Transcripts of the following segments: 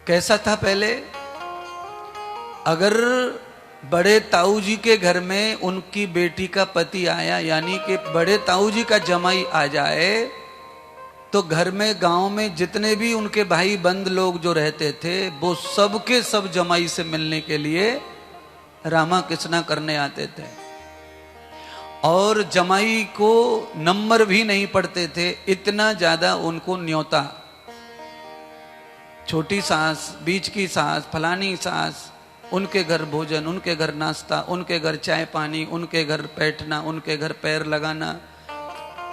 कैसा था पहले? अगर बड़े ताऊ जी के घर में उनकी बेटी का पति आया, यानी कि बड़े ताऊ जी का जमाई आ जाए, तो घर में गांव में जितने भी उनके भाई बंद लोग जो रहते थे वो सब के सब जमाई से मिलने के लिए रामा कृष्णा करने आते थे। और जमाई को नंबर भी नहीं पड़ते थे, इतना ज्यादा उनको न्योता। छोटी सास, बीच की सास, फलानी सास, उनके घर भोजन, उनके घर नाश्ता, उनके घर चाय पानी, उनके घर बैठना, उनके घर पैर लगाना,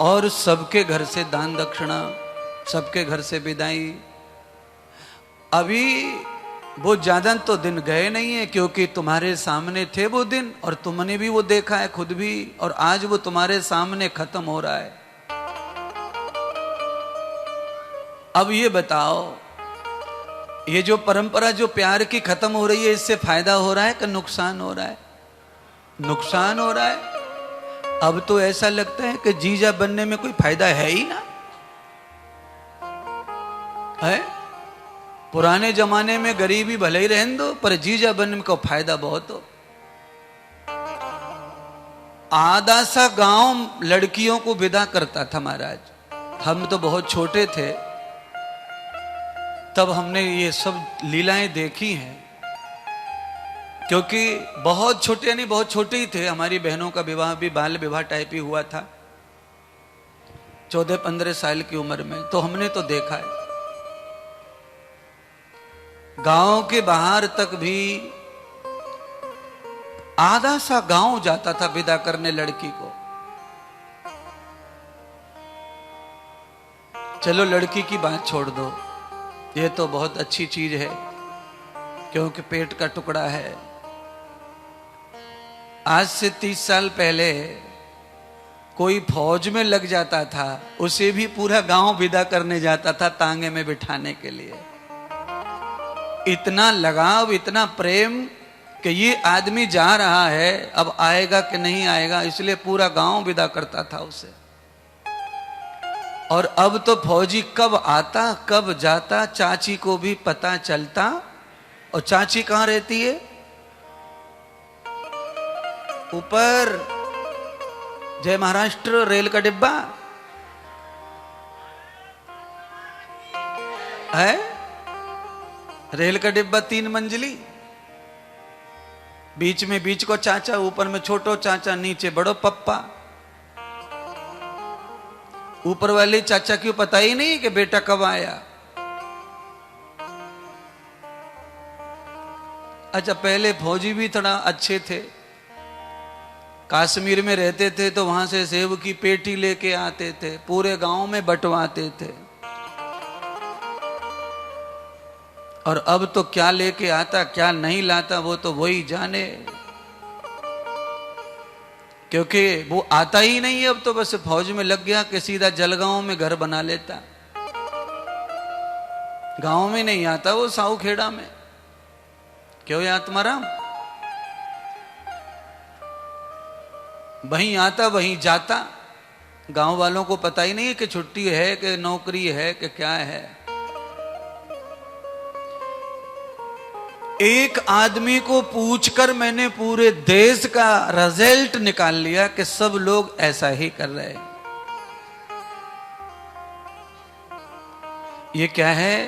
और सबके घर से दान दक्षिणा, सबके घर से विदाई। अभी वो ज्यादा तो दिन गए नहीं है, क्योंकि तुम्हारे सामने थे वो दिन और तुमने भी वो देखा है खुद भी, और आज वो तुम्हारे सामने खत्म हो रहा है। अब ये बताओ, ये जो परंपरा जो प्यार की खत्म हो रही है, इससे फायदा हो रहा है कि नुकसान हो रहा है? नुकसान हो रहा है। अब तो ऐसा लगता है कि जीजा बनने में कोई फायदा है ही ना है। पुराने जमाने में गरीबी भले ही रहने दो, पर जीजा बनने को फायदा बहुत हो। आधा सा गांव लड़कियों को विदा करता था महाराज। हम तो बहुत छोटे थे तब हमने ये सब लीलाएं देखी हैं, क्योंकि बहुत छोटे, यानी बहुत छोटे ही थे। हमारी बहनों का विवाह भी बाल विवाह टाइप ही हुआ था 14-15 साल की उम्र में, तो हमने तो देखा है। गांव के बाहर तक भी आधा सा गांव जाता था विदा करने लड़की को। चलो लड़की की बात छोड़ दो, ये तो बहुत अच्छी चीज है क्योंकि पेट का टुकड़ा है। आज से 30 साल पहले कोई फौज में लग जाता था, उसे भी पूरा गांव विदा करने जाता था तांगे में बिठाने के लिए। इतना लगाव, इतना प्रेम कि ये आदमी जा रहा है, अब आएगा कि नहीं आएगा, इसलिए पूरा गांव विदा करता था उसे। और अब तो फौजी कब आता कब जाता चाची को भी पता चलता। और चाची कहां रहती है? ऊपर जय महाराष्ट्र रेल का डिब्बा है। रेल का डिब्बा 3 मंजिली, बीच में बीच को चाचा, ऊपर में छोटो चाचा, नीचे बड़ो पप्पा। ऊपर वाले चाचा क्यों पता ही नहीं कि बेटा कब आया। अच्छा, पहले फौजी भी थोड़ा अच्छे थे। कश्मीर में रहते थे तो वहां से सेब की पेटी लेके आते थे, पूरे गांव में बंटवाते थे। और अब तो क्या लेके आता क्या नहीं लाता वो तो वही जाने, क्योंकि वो आता ही नहीं है। अब तो बस फौज में लग गया कि सीधा जलगांव में घर बना लेता। गांव में नहीं आता वो, साऊ खेड़ा में। क्यों या आत्माराम? वहीं आता वहीं जाता। गांव वालों को पता ही नहीं है कि छुट्टी है कि नौकरी है कि क्या है। एक आदमी को पूछकर मैंने पूरे देश का रिजल्ट निकाल लिया कि सब लोग ऐसा ही कर रहे हैं। ये क्या है?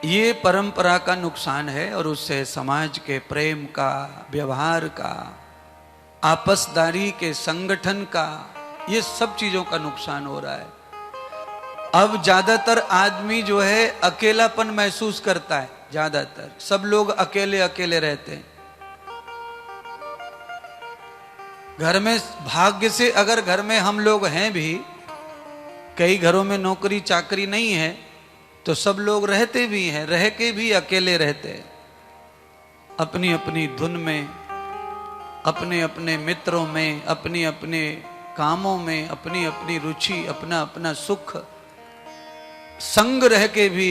ये परंपरा का नुकसान है, और उससे समाज के प्रेम का, व्यवहार का, आपसदारी के संगठन का, ये सब चीजों का नुकसान हो रहा है। अब ज्यादातर आदमी जो है अकेलापन महसूस करता है। ज्यादातर सब लोग अकेले अकेले रहते हैं। घर में भाग्य से अगर घर में हम लोग हैं भी, कई घरों में नौकरी चाकरी नहीं है, तो सब लोग रहते भी हैं, रह के भी अकेले रहते हैं, अपनी अपनी धुन में, अपने अपने मित्रों में, अपने अपने कामों में, अपनी अपनी रुचि, अपना अपना सुख। संग रह के भी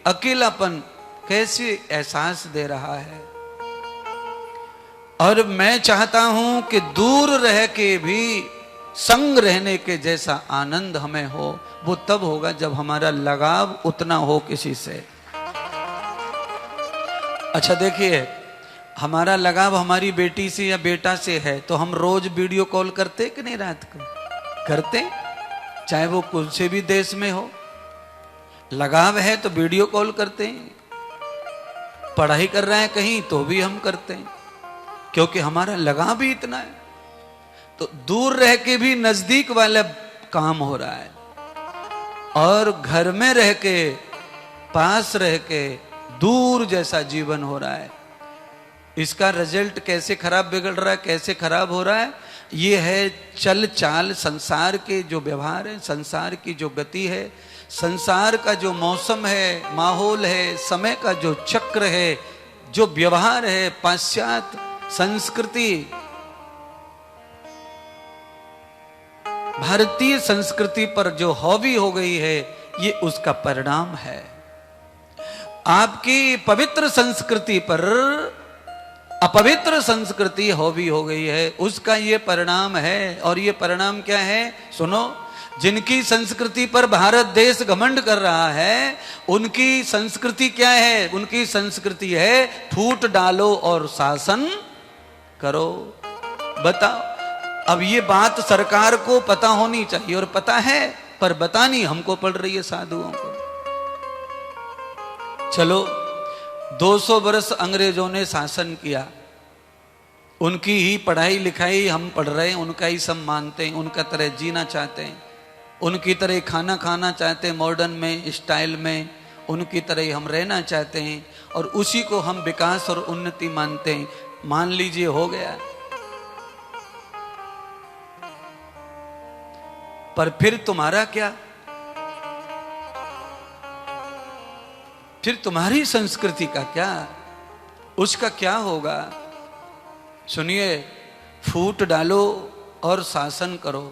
अकेलापन कैसे एहसास दे रहा है। और मैं चाहता हूं कि दूर रह के भी संग रहने के जैसा आनंद हमें हो। वो तब होगा जब हमारा लगाव उतना हो किसी से। अच्छा देखिए, हमारा लगाव हमारी बेटी से या बेटा से है तो हम रोज वीडियो कॉल करते कि नहीं? रात को करते, चाहे वो कुछ से भी देश में हो। लगाव है तो वीडियो कॉल करते हैं। पढ़ाई कर रहे हैं कहीं तो भी हम करते हैं, क्योंकि हमारा लगाव भी इतना है। तो दूर रह के भी नजदीक वाला काम हो रहा है, और घर में रह के, पास रह के दूर जैसा जीवन हो रहा है। इसका रिजल्ट कैसे खराब बिगड़ रहा है, कैसे खराब हो रहा है? ये है चल चाल, संसार के जो व्यवहार है, संसार की जो गति है, संसार का जो मौसम है, माहौल है, समय का जो चक्र है, जो व्यवहार है, पाश्चात्य संस्कृति भारतीय संस्कृति पर जो हावी हो गई है, ये उसका परिणाम है। आपकी पवित्र संस्कृति पर अपवित्र संस्कृति हावी हो गई है, उसका ये परिणाम है। और ये परिणाम क्या है? सुनो, जिनकी संस्कृति पर भारत देश घमंड कर रहा है, उनकी संस्कृति क्या है? उनकी संस्कृति है फूट डालो और शासन करो। बताओ, अब ये बात सरकार को पता होनी चाहिए, और पता है पर बतानी हमको पड़ रही है, साधुओं को। चलो, 200 वर्ष अंग्रेजों ने शासन किया, उनकी ही पढ़ाई लिखाई हम पढ़ रहे हैं, उनका ही सब मानते हैं, उनका तरह जीना चाहते हैं, उनकी तरह खाना खाना चाहते हैं, मॉडर्न में, स्टाइल में, उनकी तरह हम रहना चाहते हैं, और उसी को हम विकास और उन्नति मानते हैं। मान लीजिए हो गया, पर फिर तुम्हारा क्या? फिर तुम्हारी संस्कृति का क्या? उसका क्या होगा? सुनिए, फूट डालो और शासन करो,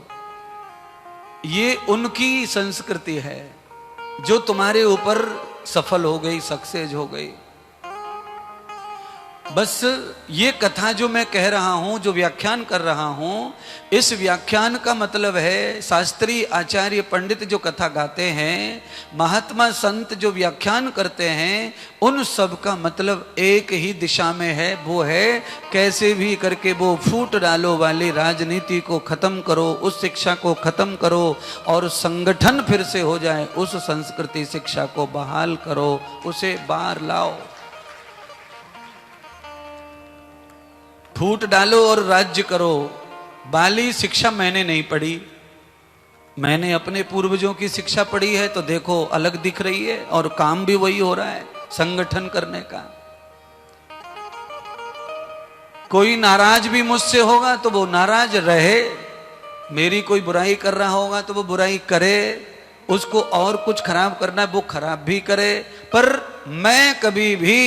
ये उनकी संस्कृति है जो तुम्हारे ऊपर सफल हो गई, सक्सेस हो गई। बस ये कथा जो मैं कह रहा हूं, जो व्याख्यान कर रहा हूं, इस व्याख्यान का मतलब है, शास्त्री आचार्य पंडित जो कथा गाते हैं, महात्मा संत जो व्याख्यान करते हैं, उन सब का मतलब एक ही दिशा में है। वो है कैसे भी करके वो फूट डालो वाली राजनीति को खत्म करो, उस शिक्षा को खत्म करो, और संगठन फिर से हो जाए, उस संस्कृति शिक्षा को बहाल करो, उसे बाहर लाओ। फूट डालो और राज्य करो वाली शिक्षा मैंने नहीं पढ़ी, मैंने अपने पूर्वजों की शिक्षा पढ़ी है, तो देखो अलग दिख रही है, और काम भी वही हो रहा है, संगठन करने का। कोई नाराज भी मुझसे होगा तो वो नाराज रहे, मेरी कोई बुराई कर रहा होगा तो वो बुराई करे, उसको और कुछ खराब करना है वो खराब भी करे, पर मैं कभी भी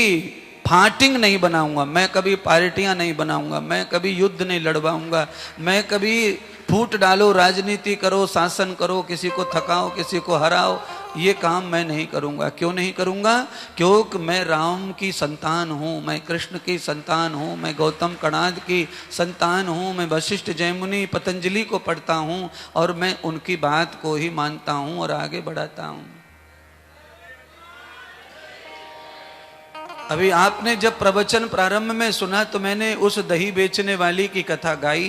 फाटिंग नहीं बनाऊंगा, मैं कभी पार्टियां नहीं बनाऊंगा, मैं कभी युद्ध नहीं लड़वाऊंगा, मैं कभी फूट डालो, राजनीति करो, शासन करो, किसी को थकाओ, किसी को हराओ, ये काम मैं नहीं करूंगा। क्यों नहीं करूंगा? क्योंकि मैं राम की संतान हूं, मैं कृष्ण की संतान हूं, मैं गौतम कणाद की संतान हूं, मैं वशिष्ठ, जयमुनि, पतंजलि को पढ़ता हूं, और मैं उनकी बात को ही मानता हूं और आगे बढ़ाता हूं। अभी आपने जब प्रवचन प्रारंभ में सुना तो मैंने उस दही बेचने वाली की कथा गाई।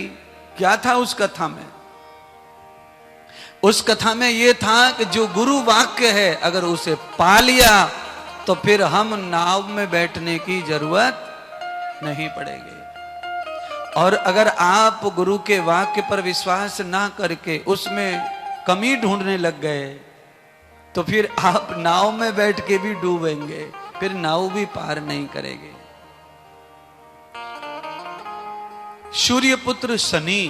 क्या था उस कथा में? उस कथा में यह था कि जो गुरु वाक्य है, अगर उसे पा लिया तो फिर हम नाव में बैठने की जरूरत नहीं पड़ेगी। और अगर आप गुरु के वाक्य पर विश्वास ना करके उसमें कमी ढूंढने लग गए तो फिर आप नाव में बैठ के भी डूबेंगे, फिर नाव भी पार नहीं करेंगे। सूर्यपुत्र शनि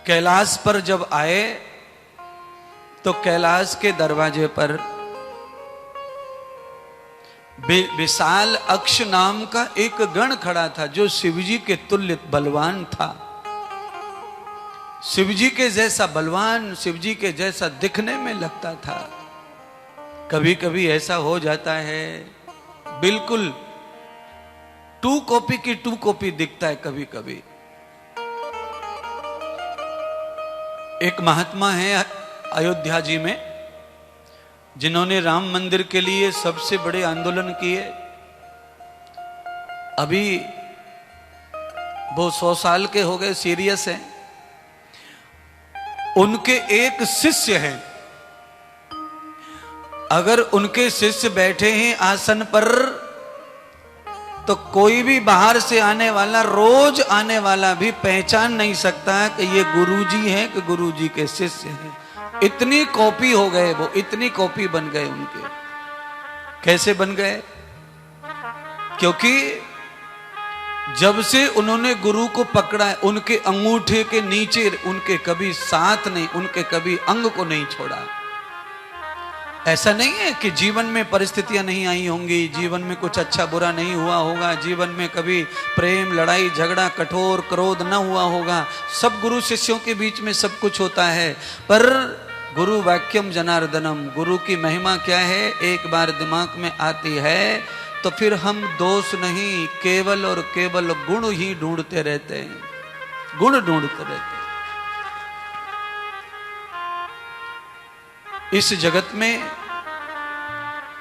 कैलाश पर जब आए तो कैलाश के दरवाजे पर विशाल अक्ष नाम का एक गण खड़ा था, जो शिवजी के तुल्य बलवान था, शिवजी के जैसा बलवान, शिवजी के जैसा दिखने में लगता था। कभी कभी ऐसा हो जाता है, बिल्कुल टू कॉपी की टू कॉपी दिखता है कभी कभी। एक महात्मा है अयोध्या जी में, जिन्होंने राम मंदिर के लिए सबसे बड़े आंदोलन किए। अभी वो 100 साल के हो गए, सीरियस हैं। उनके एक शिष्य हैं, अगर उनके शिष्य बैठे हैं आसन पर, तो कोई भी बाहर से आने वाला, रोज आने वाला भी पहचान नहीं सकता कि ये गुरुजी हैं कि गुरुजी के शिष्य हैं। इतनी कॉपी हो गए वो, इतनी कॉपी बन गए उनके। कैसे बन गए? क्योंकि जब से उन्होंने गुरु को पकड़ा है, उनके अंगूठे के नीचे उनके कभी साथ नहीं, उनके कभी अंग को नहीं छोड़ा। ऐसा नहीं है कि जीवन में परिस्थितियां नहीं आई होंगी, जीवन में कुछ अच्छा बुरा नहीं हुआ होगा, जीवन में कभी प्रेम, लड़ाई, झगड़ा, कठोर क्रोध न हुआ होगा। सब गुरु शिष्यों के बीच में सब कुछ होता है। पर गुरु वाक्यम जनार्दनम, गुरु की महिमा क्या है, एक बार दिमाग में आती है तो फिर हम दोष नहीं, केवल और केवल गुण ही ढूंढते रहते हैं, गुण ढूंढते रहते हैं। इस जगत में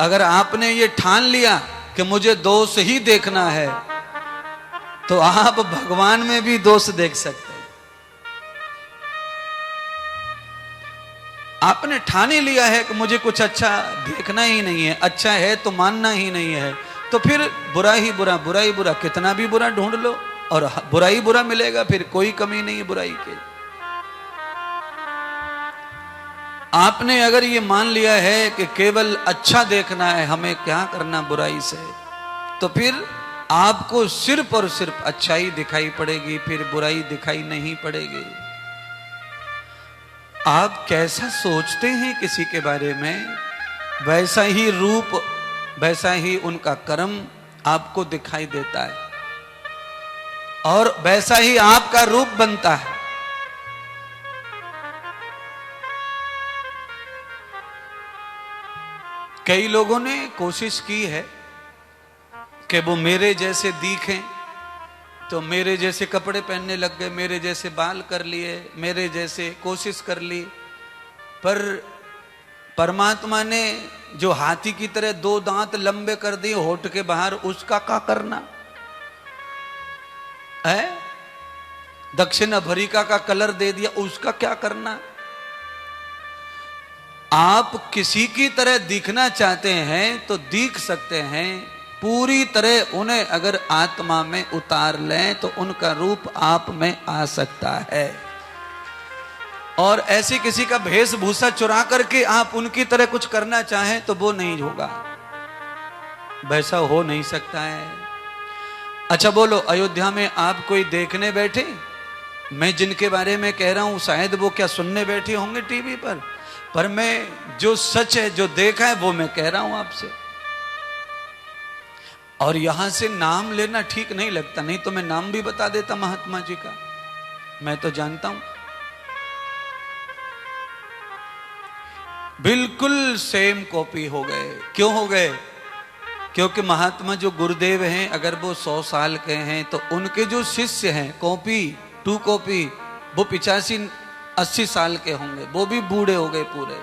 अगर आपने ये ठान लिया कि मुझे दोष ही देखना है, तो आप भगवान में भी दोष देख सकते हैं। आपने ठान ही लिया है कि मुझे कुछ अच्छा देखना ही नहीं है, अच्छा है तो मानना ही नहीं है, तो फिर बुरा ही बुरा, बुरा ही बुरा, कितना भी बुरा ढूंढ लो और बुरा ही बुरा मिलेगा, फिर कोई कमी नहीं है बुराई के। आपने अगर ये मान लिया है कि केवल अच्छा देखना है, हमें क्या करना बुराई से, तो फिर आपको सिर्फ और सिर्फ अच्छाई दिखाई पड़ेगी, फिर बुराई दिखाई नहीं पड़ेगी। आप कैसा सोचते हैं किसी के बारे में, वैसा ही रूप, वैसा ही उनका कर्म आपको दिखाई देता है और वैसा ही आपका रूप बनता है। कई लोगों ने कोशिश की है कि वो मेरे जैसे दिखें, तो मेरे जैसे कपड़े पहनने लग गए, मेरे जैसे बाल कर लिए, मेरे जैसे कोशिश कर ली। पर परमात्मा ने जो हाथी की तरह 2 दांत लंबे कर दिए होठ के बाहर, उसका क्या करना है? दक्षिण अफ्रीका का कलर दे दिया, उसका क्या करना? आप किसी की तरह दिखना चाहते हैं तो दिख सकते हैं, पूरी तरह उन्हें अगर आत्मा में उतार लें तो उनका रूप आप में आ सकता है। और ऐसी किसी का वेशभूषा चुरा करके आप उनकी तरह कुछ करना चाहें तो वो नहीं होगा, वैसा हो नहीं सकता है। अच्छा बोलो, अयोध्या में आप कोई देखने बैठे? मैं जिनके बारे में कह रहा हूं शायद वो क्या सुनने बैठे होंगे टीवी पर मैं जो सच है, जो देखा है, वो मैं कह रहा हूं आपसे। और यहां से नाम लेना ठीक नहीं लगता, नहीं तो मैं नाम भी बता देता महात्मा जी का, मैं तो जानता हूं। बिल्कुल सेम कॉपी हो गए। क्यों हो गए? क्योंकि महात्मा जो गुरुदेव हैं, अगर वो 100 साल के हैं तो उनके जो शिष्य हैं, कॉपी 2 कॉपी, वो 85-80 साल के होंगे, वो भी बूढ़े हो गए पूरे।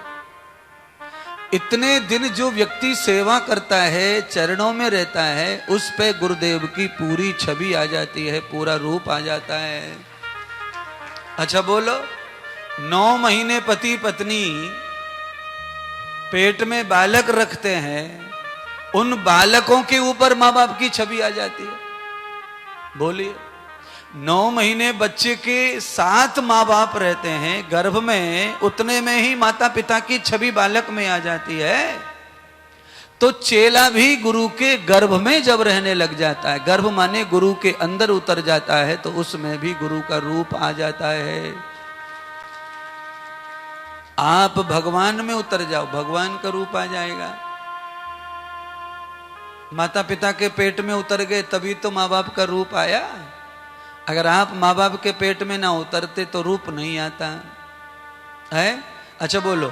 इतने दिन जो व्यक्ति सेवा करता है, चरणों में रहता है, उस पे गुरुदेव की पूरी छवि आ जाती है, पूरा रूप आ जाता है। अच्छा बोलो, 9 महीने पति पत्नी पेट में बालक रखते हैं, उन बालकों के ऊपर माँ बाप की छवि आ जाती है। बोलिए, 9 महीने बच्चे के साथ माँ बाप रहते हैं गर्भ में, उतने में ही माता पिता की छवि बालक में आ जाती है। तो चेला भी गुरु के गर्भ में जब रहने लग जाता है, गर्भ माने गुरु के अंदर उतर जाता है, तो उसमें भी गुरु का रूप आ जाता है। आप भगवान में उतर जाओ, भगवान का रूप आ जाएगा। माता पिता के पेट में उतर गए तभी तो माँ बाप का रूप आया। अगर आप माँ बाप के पेट में ना उतरते तो रूप नहीं आता है। अच्छा बोलो,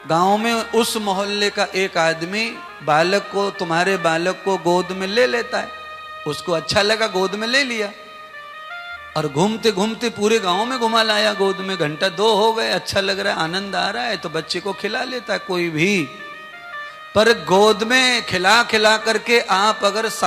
गांव में उस मोहल्ले का एक आदमी बालक को, तुम्हारे बालक को गोद में ले लेता है, उसको अच्छा लगा, गोद में ले लिया, और घूमते घूमते पूरे गांव में घुमा लाया गोद में, घंटा 2 हो गए, अच्छा लग रहा है, आनंद आ रहा है, तो बच्चे को खिला लेता है कोई भी। पर गोद में खिला खिला करके आप अगर